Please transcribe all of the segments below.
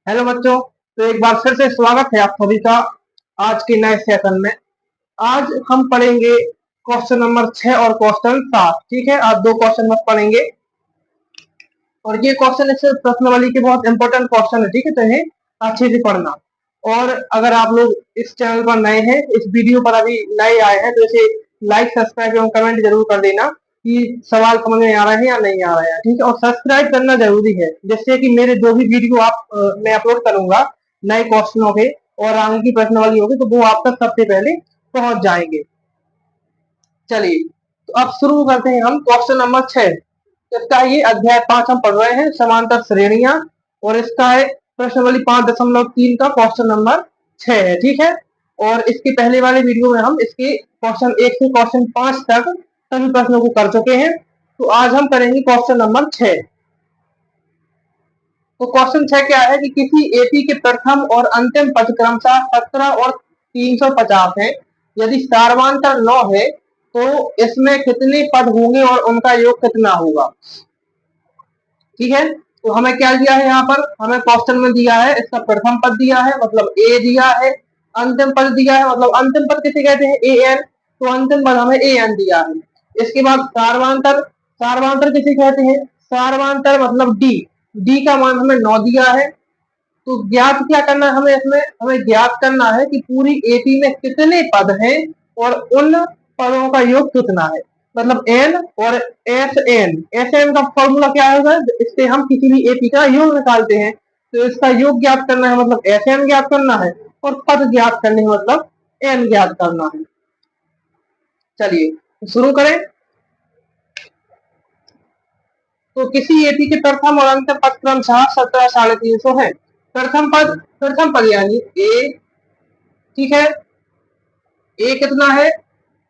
Hello बच्चों। तो एक बार फिर से स्वागत है आप सभी का आज के नए सेशन में। आज हम पढ़ेंगे क्वेश्चन नंबर 6 और क्वेश्चन 7। ठीक है, आप दो क्वेश्चन मत पढ़ेंगे और ये क्वेश्चन इससे प्रश्नावली के बहुत इंपॉर्टेंट क्वेश्चन है। ठीक है, तो इन्हें अच्छे से पढ़ना। और अगर आप लोग इस चैनल पर नए हैं, इस वीडियो पर अभी नए आए हैं, तो इसे लाइक सब्सक्राइब एवं कमेंट जरूर कर देना कि सवाल समझ में आ रहा है या नहीं आ रहा है। ठीक है, और सब्सक्राइब करना जरूरी है, जिससे कि मेरे जो भी वीडियो मैं अपलोड करूंगा नए क्वेश्चनों के और आगे की प्रश्नावली होगी, तो वो आप तक सबसे पहले पहुंच जाएंगे। चलिए, तो अब शुरू करते हैं हम क्वेश्चन नंबर 6। इसका ये अध्याय 5 हम पढ़ रहे हैं, समांतर श्रेणियां। और इसका है प्रश्नावली 5.3 का क्वेश्चन नंबर 6 है। ठीक है, और इसके पहले वाले वीडियो में हम इसके क्वेश्चन 1 से क्वेश्चन 5 तक सभी प्रश्नों को कर चुके हैं। तो आज हम करेंगे क्वेश्चन नंबर 6। तो क्वेश्चन 6 क्या है कि किसी एपी के प्रथम और अंतिम पद क्रमशः 17 और 350 है। यदि सार्वंतर 9 है तो इसमें कितने पद होंगे और उनका योग कितना होगा। ठीक है, तो हमें क्या दिया है, यहाँ पर हमें क्वेश्चन में दिया है इसका प्रथम पद दिया है, मतलब ए दिया है। अंतिम पद दिया है, मतलब अंतिम पद किसे कहते हैं, ए एन। तो अंतिम पद हमें ए एन दिया है। इसके बाद सार्वंतर, सार्वंतर किसे कहते हैं, सार्वंतर मतलब डी। डी का मान हमें 9 दिया है। तो ज्ञात क्या करना है हमें, इसमें हमें ज्ञात करना है कि पूरी एपी में कितने पद हैं और उन पदों का योग कितना है, मतलब एन और एस एन। एस एन का फॉर्मूला क्या होगा, इससे हम किसी भी एपी का योग निकालते हैं। तो इसका योग ज्ञात करना है, मतलब एस एन ज्ञात करना है, और पद ज्ञात करने है, मतलब एन ज्ञात करना है। चलिए शुरू करें। तो किसी एपी के प्रथम और अंतिम पद क्रमशः 17 350 है। प्रथम पद यानी ए। ठीक है, ए कितना है,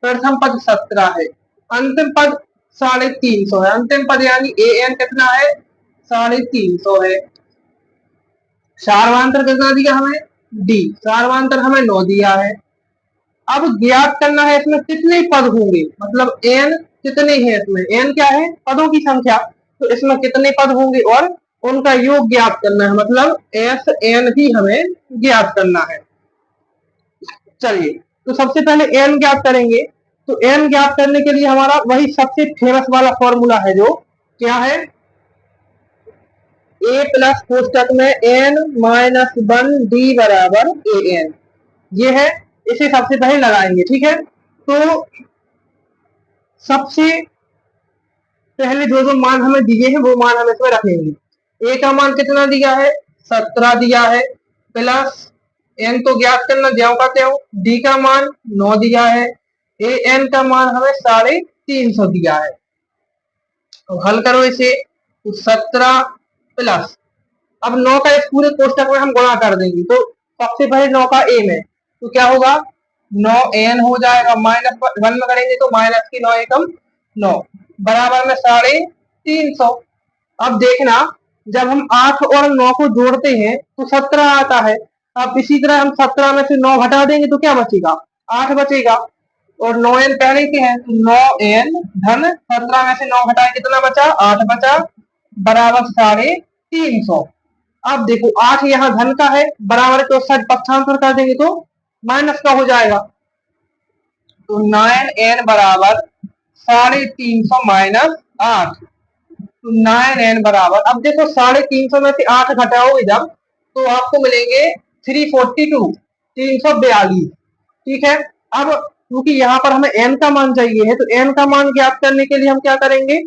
प्रथम पद 17 है, अंतिम पद 350 है। अंतिम पद यानी ए एन कितना है, 350 है। सार्वंतर कितना दिया हमें, डी। सार्वंतर हमें 9 दिया है। अब ज्ञात करना है इसमें कितने पद होंगे, मतलब एन कितने हैं इसमें, एन क्या है, पदों की संख्या। तो इसमें कितने पद होंगे और उनका योग ज्ञात करना है, मतलब एस एन भी हमें ज्ञात करना है। चलिए, तो सबसे पहले एन ज्ञात करेंगे। तो एन ज्ञात करने के लिए हमारा वही सबसे फेमस वाला फॉर्मूला है, जो क्या है, ए प्लस कोष्टक में एन माइनस 1 डी बराबर ए एन। ये है, इसे सबसे पहले लगाएंगे। ठीक है, तो सबसे पहले जो जो मान हमें दिए हैं वो मान हम इसमें रखेंगे। ए का मान कितना दिया है, 17 दिया है, प्लस एन तो ज्ञात करना ज्यों का त्यों, डी का मान 9 दिया है, ए एन का मान हमें 350 दिया है। तो हल करो इसे, तो 17 प्लस, अब 9 का इस पूरे कोष्टक में हम गुणा कर देंगे। तो सबसे पहले 9 का ए में, तो क्या होगा, 9 एन हो जाएगा, माइनस 1 में करेंगे तो माइनस की 9 एकम 9 बराबर में 350। अब देखना, जब हम 8 और 9 को जोड़ते हैं तो 17 आता है। अब इसी तरह हम 17 में से 9 घटा देंगे तो क्या बचेगा, 8 बचेगा। और 9 एन पहले के हैं, तो 9 एन धन 17 में से 9 घटाए कितना बचा, 8 बचा, बराबर 350। अब देखो 8 यहाँ धन का है, बराबर के उस साइड पक्षांतर कर देंगे तो माइनस का हो जाएगा। तो 9 एन बराबर 350 माइनस 8। तो 9 एन बराबर, अब देखो 350 में से 8 घटाओगे जब, तो आपको मिलेंगे 342, 342। ठीक है, अब क्योंकि यहाँ पर हमें एन का मान चाहिए है, तो एन का मान ज्ञात करने के लिए हम क्या करेंगे,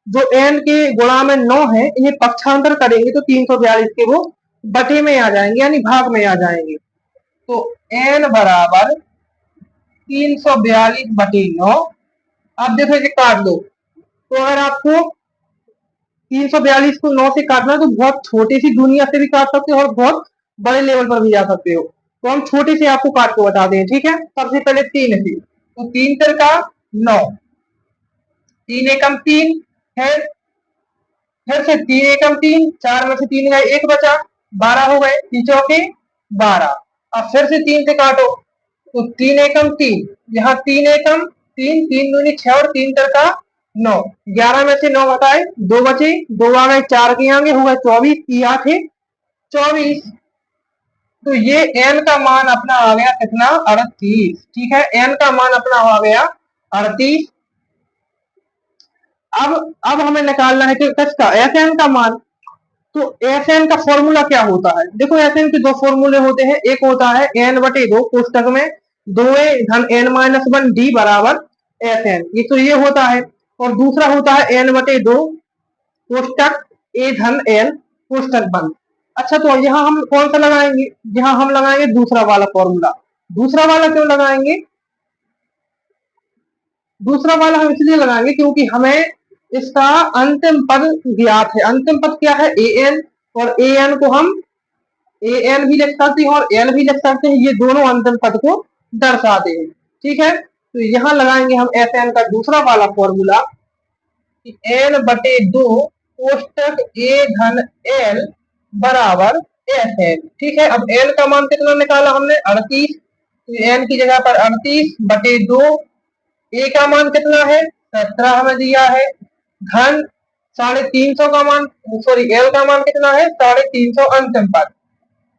जो एन के गुणा में 9 है इन्हें पक्षांतर करेंगे तो 342 के वो बटे में आ जाएंगे, यानी भाग में आ जाएंगे। तो एन बराबर 342 बटे 9। अब देखो इसे काट दो, तो अगर आपको 342 को 9 से काटना है तो बहुत छोटी सी दुनिया से भी काट सकते हो और बहुत बड़े लेवल पर भी जा सकते हो। तो हम छोटे से आपको काट के बताते हैं। ठीक है, सबसे पहले 3 से, तो 3 का 9, 3 एकम 3 है, फिर से 3 एकम 3, 4 में से 3 गए 1 बचा, 12 हो गए, 3 चौके 12। अब फिर से 3 से काटो, तो 3 एकम 3, यहाँ 3 एकम 3, 3 दूनी 6 और 3 का 9, 11 में से 9 घटाए 2 बचे, 2 आ गए 4 के आगे हो गए 24, 8 है 24। तो ये n का मान अपना आ गया कितना, 38। ठीक है, n का मान अपना आ गया 38। अब हमें निकालना है कि किसका, Sn का मान। तो Sn का फॉर्मूला क्या होता है, देखो Sn के दो फॉर्मूले होते हैं, एक होता है n/2 कोष्टक में 2a धन n माइनस 1 d बराबर Sn, ये तो ये होता है। और दूसरा होता है n/2 कोष्टक a धन n कोष्टक बंद। अच्छा, तो यहाँ हम कौन सा लगाएंगे, यहाँ हम लगाएंगे दूसरा वाला फॉर्मूला। दूसरा वाला क्यों लगाएंगे, दूसरा वाला हम इसलिए लगाएंगे क्योंकि हमें इसका अंतिम पद ज्ञात है। अंतिम पद क्या है, an, और an को हम an भी लिख सकते हैं और l भी लिख सकते हैं, ये दोनों अंतिम पद को दर्शाते हैं। ठीक है, तो यहाँ लगाएंगे हम Sn का दूसरा वाला फॉर्मूला, n/2 कोष्टक a धन l बराबर Sn। ठीक है, अब l का मान कितना निकाला हमने, 38। तो n की जगह पर 38/2, a का मान कितना है, 17 हमें दिया है, धन 350 का मान, सॉरी l का मान कितना है, 350 अंतिम पद।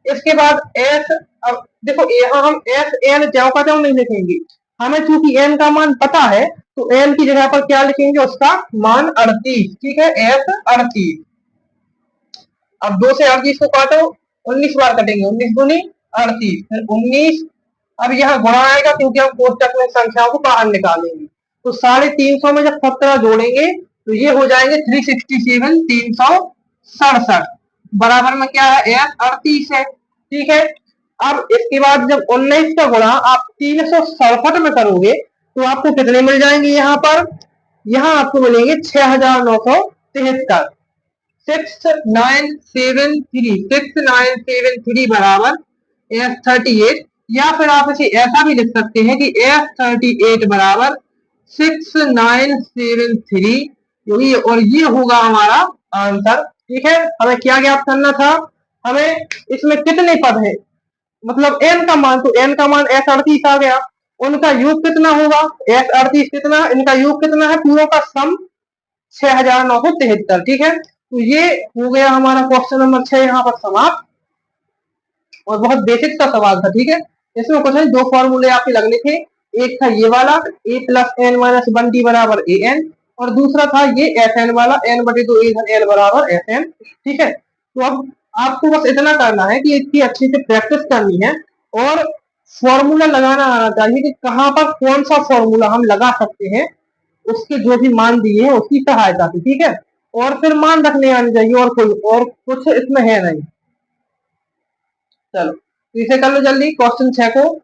इसके बाद s, अब देखो यहाँ हम s n ज्यों का त्यों नहीं लिखेंगे, हमें चूंकि n का मान पता है तो n की जगह पर क्या लिखेंगे, उसका मान 38। ठीक है, s 38। अब 2 से 38 को काटो, 19 बार कटेंगे, 19 दूनी 38, फिर 19। अब यहाँ गुणा आएगा क्योंकि हम कोष्टक में संख्याओं को बाहर निकालेंगे। तो 350 में जब 17 जोड़ेंगे तो ये हो जाएंगे 367, 367 बराबर में क्या है, s 38 है। ठीक है, अब इसके बाद जब 19 का गुणा आप 367 में करोगे तो आपको कितने मिल जाएंगे, यहाँ पर यहाँ आपको मिलेंगे 6973, 6973 बराबर S38। या फिर आप इसे ऐसा भी लिख सकते हैं कि S38 बराबर 6973, और ये होगा हमारा आंसर। ठीक है, हमें क्या ज्ञात करना था, हमें इसमें कितने पद है, मतलब n का मान, तो n का मान S38 आ गया, उनका योग कितना होगा, S38 कितना, इनका योग कितना है, पूरों का सम 6973। ठीक है, तो ये हो गया हमारा क्वेश्चन नंबर 6 यहाँ पर समाप्त, और बहुत बेसिक सा सवाल था। ठीक है, इसमें कुछ नहीं, दो फॉर्मूले आपके लगने थे, एक था ये वाला a plus n minus 1 d बराबर an, और दूसरा था ये Sn वाला n/2 a धन l बराबर Sn। ठीक है, तो अब आपको बस इतना करना है कि इसकी अच्छी से प्रैक्टिस करनी है, और फॉर्मूला लगाना आना चाहिए कि कहाँ पर कौन सा फॉर्मूला हम लगा सकते हैं, उसके जो भी मान दिए हैं उसकी सहायता से। ठीक है, और फिर मान रखने आनी चाहिए, और कोई और कुछ इसमें है नहीं। चलो, तो इसे कर लो जल्दी क्वेश्चन 6 को,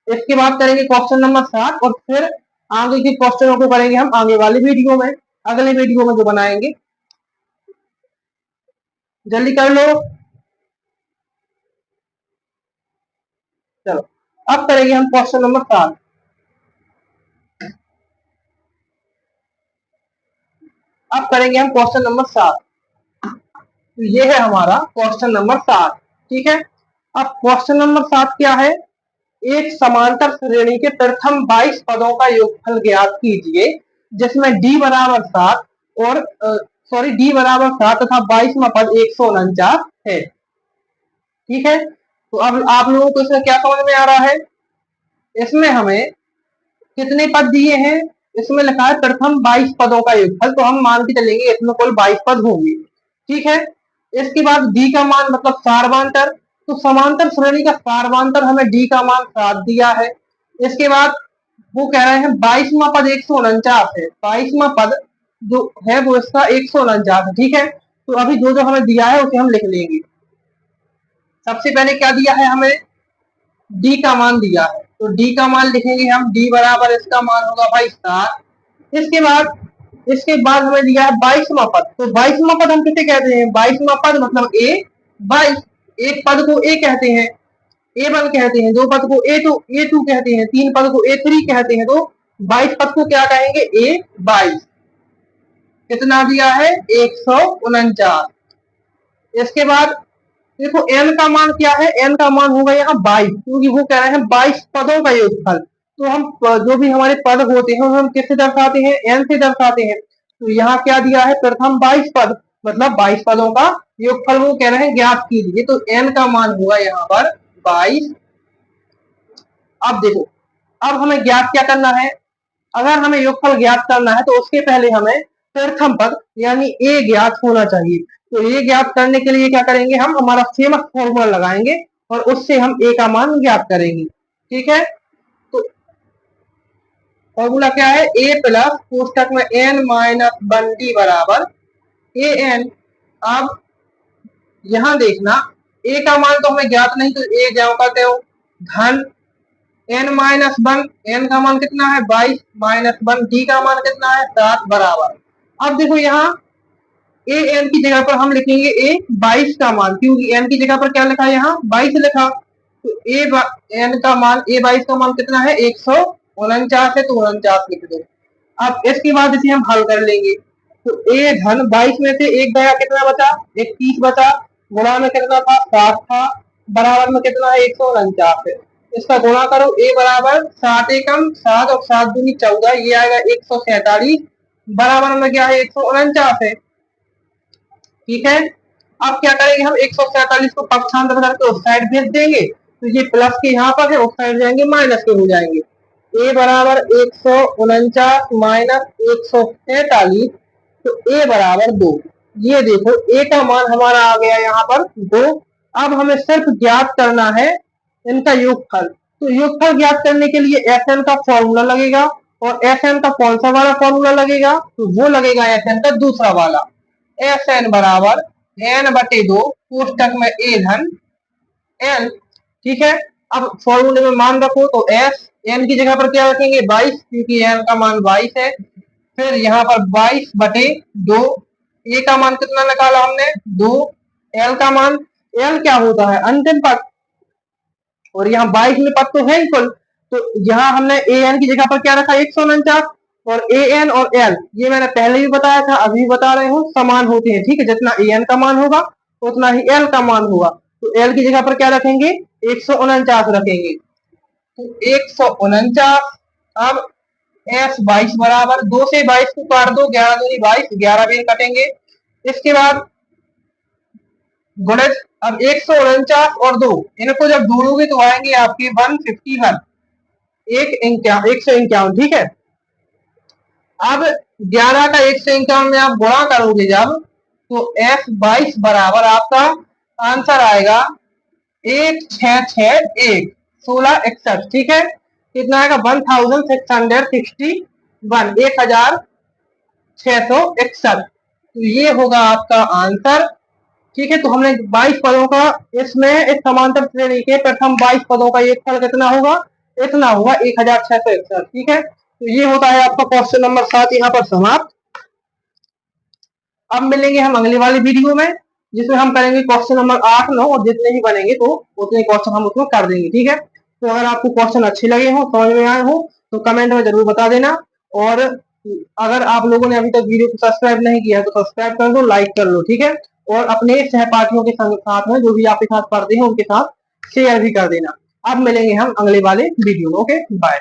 इसके बाद करेंगे क्वेश्चन नंबर 7, और फिर आगे के क्वेश्चनों को करेंगे हम आगे वाली वीडियो में, अगले वीडियो में जो बनाएंगे। जल्दी कर लो, चलो अब करेंगे हम क्वेश्चन नंबर 7। अब करेंगे हम क्वेश्चन नंबर 7, तो ये है हमारा क्वेश्चन नंबर 7। ठीक है, अब क्वेश्चन नंबर 7 क्या है, एक समांतर श्रेणी के प्रथम 22 पदों का योगफल ज्ञात कीजिए जिसमें d बराबर 7 और d बराबर 7 तथा 22वां पद 149 है। ठीक है, तो अब आप लोगों को इसमें क्या समझ में आ रहा है, इसमें हमें कितने पद दिए हैं, इसमें लिखा है प्रथम 22 पदों का योगफल, तो हम मान के चलेंगे इसमें कुल 22 पद होंगे। ठीक है, इसके बाद d का मान मतलब सारवांतर, तो समांतर श्रेणी का सारवांतर हमें d का मान 7 दिया है। इसके बाद वो कह रहे हैं 22वां पद 149 है, 22वां पद जो है वो इसका 149 है। ठीक है, तो अभी जो जो हमें दिया है उसे हम लिख लेंगे। सबसे पहले क्या दिया है हमें, d का मान दिया है, तो d का मान लिखेंगे हम, d बराबर इसका मान होगा भाई 7। इसके बाद हमें दिया है 22वां पद, तो 22वां पद हम किसे कहते हैं, 22वां पद मतलब a 22, एक पद को a कहते हैं, a1 कहते हैं, दो पद को a2 कहते हैं, तीन पद को a3 कहते हैं, तो 22 पद को क्या कहेंगे, a22। कितना दिया है, 149। इसके बाद देखो n का मान क्या है, n का मान होगा यहाँ 22, क्योंकि वो कह रहे हैं 22 पदों का योगफल, तो हम जो भी हमारे पद होते हैं हम किससे दर्शाते हैं, n से दर्शाते हैं। तो यहाँ क्या दिया है, प्रथम 22 पद मतलब 22 पदों का योगफल वो कह रहे हैं ज्ञात कीजिए। तो n का मान हुआ यहाँ पर 22। अब देखो, अब हमें ज्ञात क्या करना है, अगर हमें योगफल ज्ञात करना है तो उसके पहले हमें प्रथम पद यानी a ज्ञात होना चाहिए। तो a ज्ञात करने के लिए क्या करेंगे, हम हमारा फेमस फॉर्मूला लगाएंगे और उससे हम a का मान ज्ञात करेंगे। ठीक है, तो फॉर्मूला क्या है, a प्लस कोष्टक में n माइनस 1d बराबर an। अब यहां देखना, a का मान तो हमें ज्ञात नहीं, तो a ज्ञात करते हो धन n माइनस 1, n का मान कितना है 22 माइनस 1, d का मान कितना है 7 बराबर। अब देखो यहाँ a n की जगह पर हम लिखेंगे a 22 का मान, क्योंकि n की जगह पर क्या लिखा है यहाँ 22 लिखा। तो a n का मान, a 22 का मान कितना है 149 है, तो 49 लिख दो। अब इसके बाद इसे हम हल कर लेंगे। तो a धन 22 में से एक गया, कितना बचा 31 बचा, गुणा में कितना था 7 था, बराबर में कितना है 149 है। इसका गुणा करो, a बराबर 7 एकम 7 और 7 दूनी 14, ये आएगा 147, बराबर में क्या है 149 है। ठीक है, अब क्या करेंगे हम 147 को पक्षांतर करके उस साइड भेज देंगे, तो ये प्लस के यहाँ पर है, उस साइड जाएंगे माइनस के हो जाएंगे। a बराबर 149 माइनस 147, तो a बराबर 2। ये देखो a का मान हमारा आ गया यहाँ पर 2। अब हमें सिर्फ ज्ञात करना है इनका योगफल। तो योगफल ज्ञात करने के लिए Sn का फॉर्मूला लगेगा, और Sn का कौन सा वाला फॉर्मूला लगेगा, तो वो लगेगा Sn का दूसरा वाला, Sn बराबर n/2 कोष्टक में a धन n। ठीक है, अब फॉर्मूले में मान रखो, तो s n की जगह पर क्या रखेंगे 22, क्योंकि n का मान 22 है। फिर यहाँ पर 22/2, a का मान कितना निकाला हमने 2, l का मान, l क्या होता है अंतिम पद, और यहाँ 22 में पद तो है ही कुल, तो यहाँ हमने a n की जगह पर क्या रखा 149, और a n और l ये मैंने पहले भी बताया था, अभी भी बता रहे हूँ, समान होते हैं। ठीक है, जितना a n का मान होगा उतना ही l का मान होगा। तो l की जगह पर क्या रखेंगे 149 रखेंगे, तो 149। अब s 22 बराबर 2 से 22 को काट दो, 11 दूनी 22, 11 भी कटेंगे। इसके बाद गुणित, अब 149 और 2 इनको जब जोड़ोगे तो आएंगे आपके 151, 151। ठीक है, अब 11 का 151 में आप गुणा करोगे जब, तो f 22 बराबर आपका आंसर आएगा 1661, 1661। ठीक है, कितना आएगा 1661, 1661। तो ये होगा आपका आंसर। ठीक है, तो हमने 22 पदों का, इसमें इस समांतर श्रेणी के प्रथम 22 पदों का एक फल कितना होगा, इतना होगा 1661। ठीक है, तो ये होता है आपका क्वेश्चन नंबर 7 यहाँ पर समाप्त। अब मिलेंगे हम अगली वाली वीडियो में, जिसमें हम करेंगे क्वेश्चन नंबर 8, 9, और जितने ही बनेंगे तो उतने क्वेश्चन हम उसमें कर देंगे। ठीक है, तो अगर आपको क्वेश्चन अच्छे लगे हो, समझ में आए हो, तो कमेंट में जरूर बता देना। और अगर आप लोगों ने अभी तक वीडियो को सब्सक्राइब नहीं किया तो सब्सक्राइब कर दो, लाइक कर लो। ठीक है, और अपने सहपाठियों के साथ में, जो भी आपके साथ पढ़ते हैं, उनके साथ शेयर भी कर देना। अब मिलेंगे हम अगले वाले वीडियो में। Okay, bye.